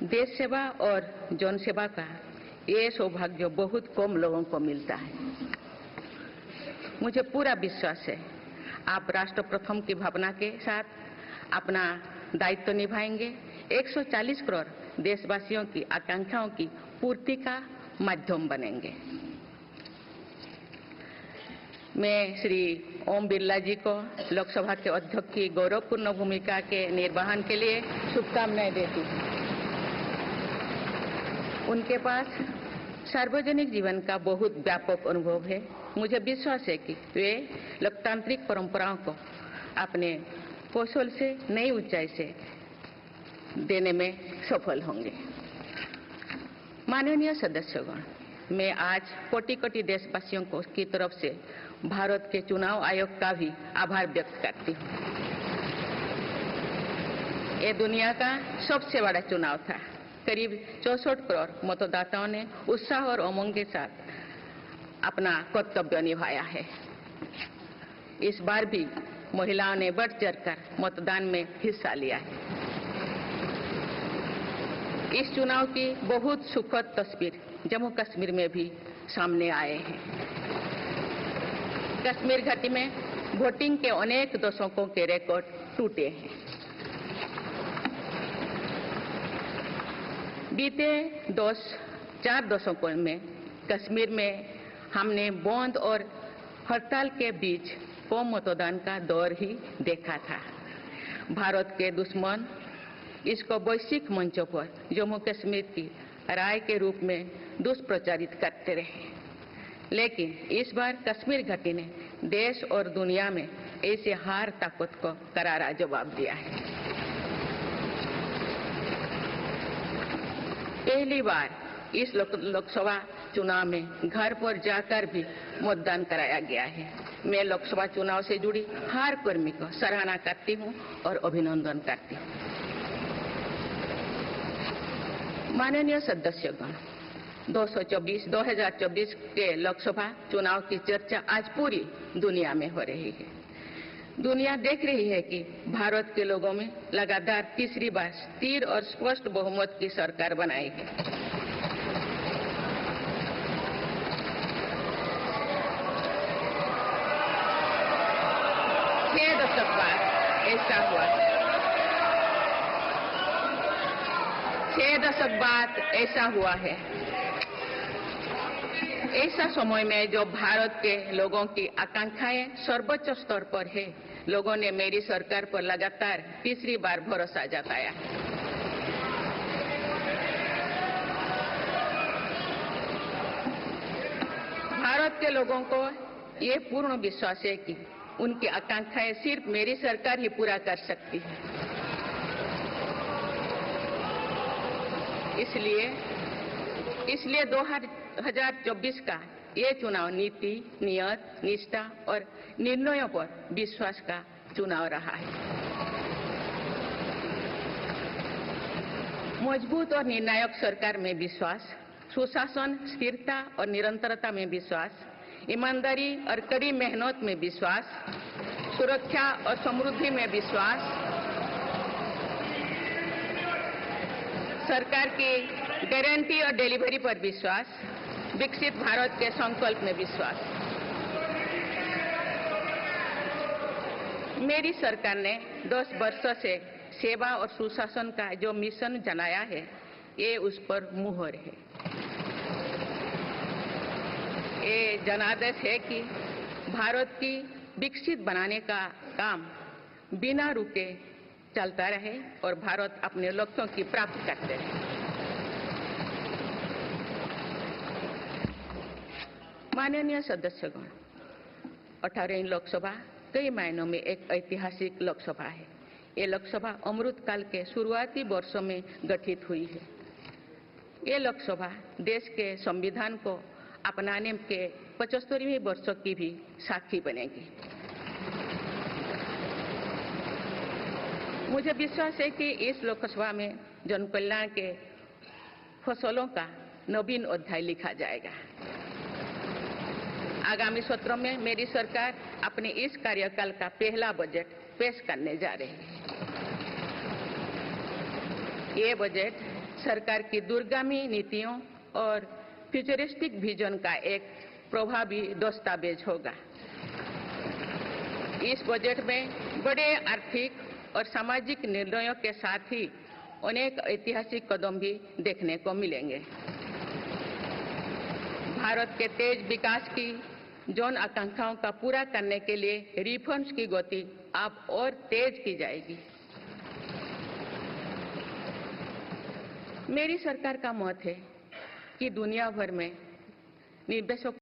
देश सेवा और जन सेवा का ये सौभाग्य बहुत कम लोगों को मिलता है। मुझे पूरा विश्वास है आप राष्ट्र प्रथम की भावना के साथ अपना दायित्व निभाएंगे, 140 करोड़ देशवासियों की आकांक्षाओं की पूर्ति का माध्यम बनेंगे। मैं श्री ओम बिरला जी को लोकसभा के अध्यक्ष की गौरवपूर्ण भूमिका के निर्वहन के लिए शुभकामनाएं देती हूँ। उनके पास सार्वजनिक जीवन का बहुत व्यापक अनुभव है। मुझे विश्वास है कि वे लोकतांत्रिक परंपराओं को अपने कौशल से नई ऊंचाई से देने में सफल होंगे। माननीय सदस्यगण, मैं आज कोटि-कोटि देशवासियों को की तरफ से भारत के चुनाव आयोग का भी आभार व्यक्त करती हूँ। ये दुनिया का सबसे बड़ा चुनाव था। करीब 64 करोड़ मतदाताओं ने उत्साह और उमंग के साथ अपना कर्तव्य निभाया है। इस बार भी महिलाओं ने बढ़ चढ़कर मतदान में हिस्सा लिया है। इस चुनाव की बहुत सुखद तस्वीर जम्मू कश्मीर में भी सामने आए हैं। कश्मीर घाटी में वोटिंग के अनेक दशकों के रिकॉर्ड टूटे हैं। बीते 4 दशकों में कश्मीर में हमने बंद और हड़ताल के बीच कम मतदान का दौर ही देखा था। भारत के दुश्मन इसको वैश्विक मंचों पर जम्मू कश्मीर की राय के रूप में दुष्प्रचारित करते रहे, लेकिन इस बार कश्मीर घाटी ने देश और दुनिया में ऐसे हार ताकत को करारा जवाब दिया है। पहली बार इस लोकसभा चुनाव में घर पर जाकर भी मतदान कराया गया है। मैं लोकसभा चुनाव से जुड़ी हर कर्मी को सराहना करती हूं और अभिनंदन करती हूं। माननीय सदस्यगण, 2024 के लोकसभा चुनाव की चर्चा आज पूरी दुनिया में हो रही है। दुनिया देख रही है कि भारत के लोगों में लगातार तीसरी बार स्थिर और स्पष्ट बहुमत की सरकार बनाई है। छह दशक बाद ऐसा हुआ है। 6 दशक बाद ऐसा हुआ है। ऐसा समय में जो भारत के लोगों की आकांक्षाएं सर्वोच्च स्तर पर है, लोगों ने मेरी सरकार पर लगातार तीसरी बार भरोसा जताया। भारत के लोगों को ये पूर्ण विश्वास है कि उनकी आकांक्षाएं सिर्फ मेरी सरकार ही पूरा कर सकती है। इसलिए 2024 का ये चुनाव नीति, नियत, निष्ठा और निर्णयों पर विश्वास का चुनाव रहा है। मजबूत और निर्णायक सरकार में विश्वास, सुशासन, स्थिरता और निरंतरता में विश्वास, ईमानदारी और कड़ी मेहनत में विश्वास, सुरक्षा और समृद्धि में विश्वास, सरकार की गारंटी और डिलीवरी पर विश्वास, विकसित भारत के संकल्प में विश्वास। मेरी सरकार ने 10 वर्षों से सेवा और सुशासन का जो मिशन जनाया है, ये उस पर मुहर है। ये जनादेश है कि भारत की विकसित बनाने का काम बिना रुके चलता रहे और भारत अपने लक्ष्यों की प्राप्ति करते रहे। माननीय सदस्यगण, 18वीं लोकसभा कई मायनों में एक ऐतिहासिक लोकसभा है। ये लोकसभा अमृतकाल के शुरुआती वर्षों में गठित हुई है। ये लोकसभा देश के संविधान को अपनाने के 75वें वर्ष की भी साक्षी बनेगी। मुझे विश्वास है कि इस लोकसभा में जन कल्याण के फसलों का नवीन अध्याय लिखा जाएगा। आगामी सत्रों में मेरी सरकार अपने इस कार्यकाल का पहला बजट पेश करने जा रही है। ये बजट सरकार की दूरगामी नीतियों और फ्यूचरिस्टिक विजन का एक प्रभावी दस्तावेज होगा। इस बजट में बड़े आर्थिक और सामाजिक निर्णयों के साथ ही अनेक ऐतिहासिक कदम भी देखने को मिलेंगे। भारत के तेज विकास की जन आकांक्षाओं का पूरा करने के लिए रिफॉर्म्स की गति अब और तेज की जाएगी। मेरी सरकार का मत है कि दुनिया भर में निवेशक